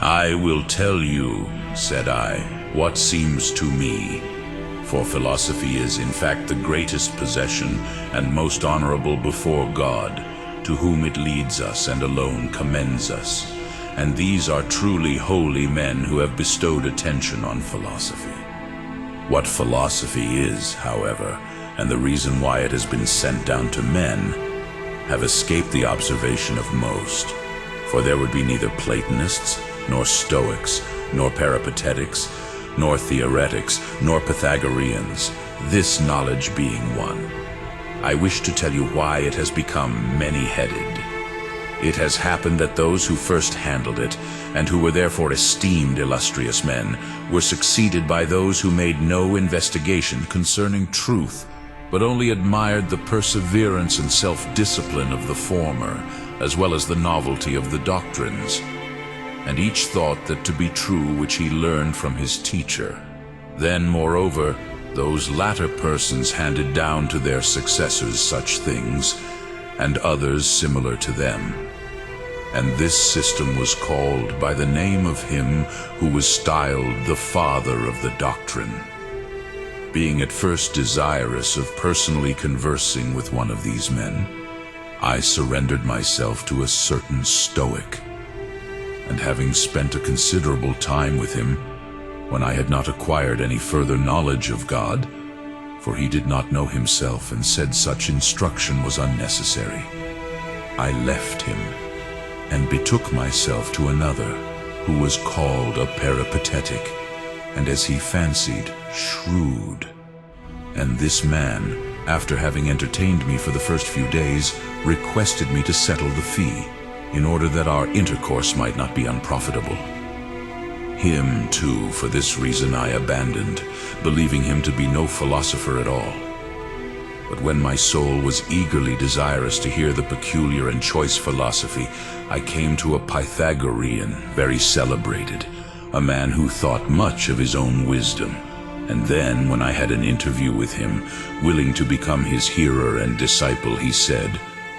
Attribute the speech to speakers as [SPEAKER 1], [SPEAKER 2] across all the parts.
[SPEAKER 1] "I will tell you," said I, "what seems to me. For philosophy is in fact the greatest possession and most honorable before God, to whom it leads us and alone commends us. And these are truly holy men who have bestowed attention on philosophy. What philosophy is, however, and the reason why it has been sent down to men, have escaped the observation of most. For there would be neither Platonists, nor Stoics, nor Peripatetics, nor Theoretics, nor Pythagoreans, this knowledge being one. I wish to tell you why it has become many-headed. It has happened that those who first handled it, and who were therefore esteemed illustrious men, were succeeded by those who made no investigation concerning truth, but only admired the perseverance and self-discipline of the former, as well as the novelty of the doctrines. And each thought that to be true which he learned from his teacher. Then, moreover, those latter persons handed down to their successors such things, and others similar to them. And this system was called by the name of him who was styled the father of the doctrine. Being at first desirous of personally conversing with one of these men, I surrendered myself to a certain Stoic. And having spent a considerable time with him, when I had not acquired any further knowledge of God, for he did not know himself and said such instruction was unnecessary, I left him and betook myself to another, who was called a peripatetic, and as he fancied, shrewd. And this man, after having entertained me for the first few days, requested me to settle the fee, in order that our intercourse might not be unprofitable. Him, too, for this reason I abandoned, believing him to be no philosopher at all. But when my soul was eagerly desirous to hear the peculiar and choice philosophy, I came to a Pythagorean, very celebrated, a man who thought much of his own wisdom. And then, when I had an interview with him, willing to become his hearer and disciple, he said,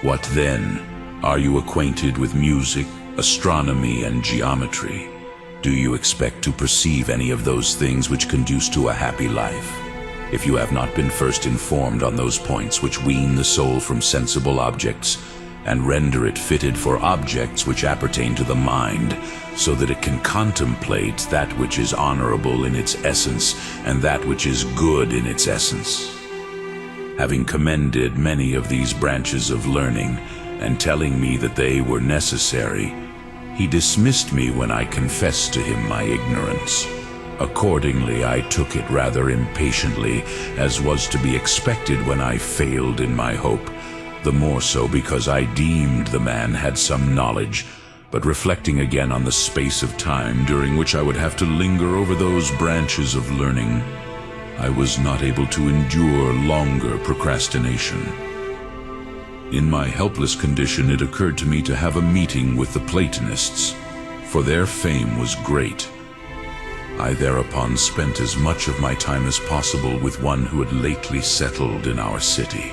[SPEAKER 1] "What then? Are you acquainted with music, astronomy, and geometry? Do you expect to perceive any of those things which conduce to a happy life? If you have not been first informed on those points which wean the soul from sensible objects, and render it fitted for objects which appertain to the mind, so that it can contemplate that which is honorable in its essence, and that which is good in its essence." Having commended many of these branches of learning, and telling me that they were necessary, he dismissed me when I confessed to him my ignorance. Accordingly, I took it rather impatiently, as was to be expected when I failed in my hope, the more so because I deemed the man had some knowledge, but reflecting again on the space of time during which I would have to linger over those branches of learning, I was not able to endure longer procrastination. In my helpless condition, it occurred to me to have a meeting with the Platonists, for their fame was great. I thereupon spent as much of my time as possible with one who had lately settled in our city,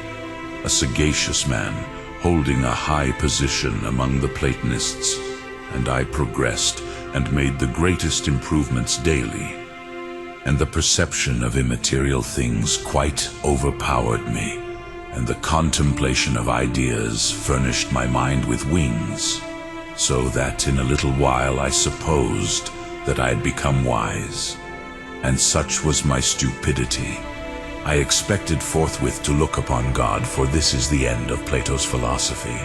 [SPEAKER 1] a sagacious man holding a high position among the Platonists, and I progressed and made the greatest improvements daily, and the perception of immaterial things quite overpowered me, and the contemplation of ideas furnished my mind with wings, so that in a little while I supposed that I had become wise. And such was my stupidity. I expected forthwith to look upon God, for this is the end of Plato's philosophy,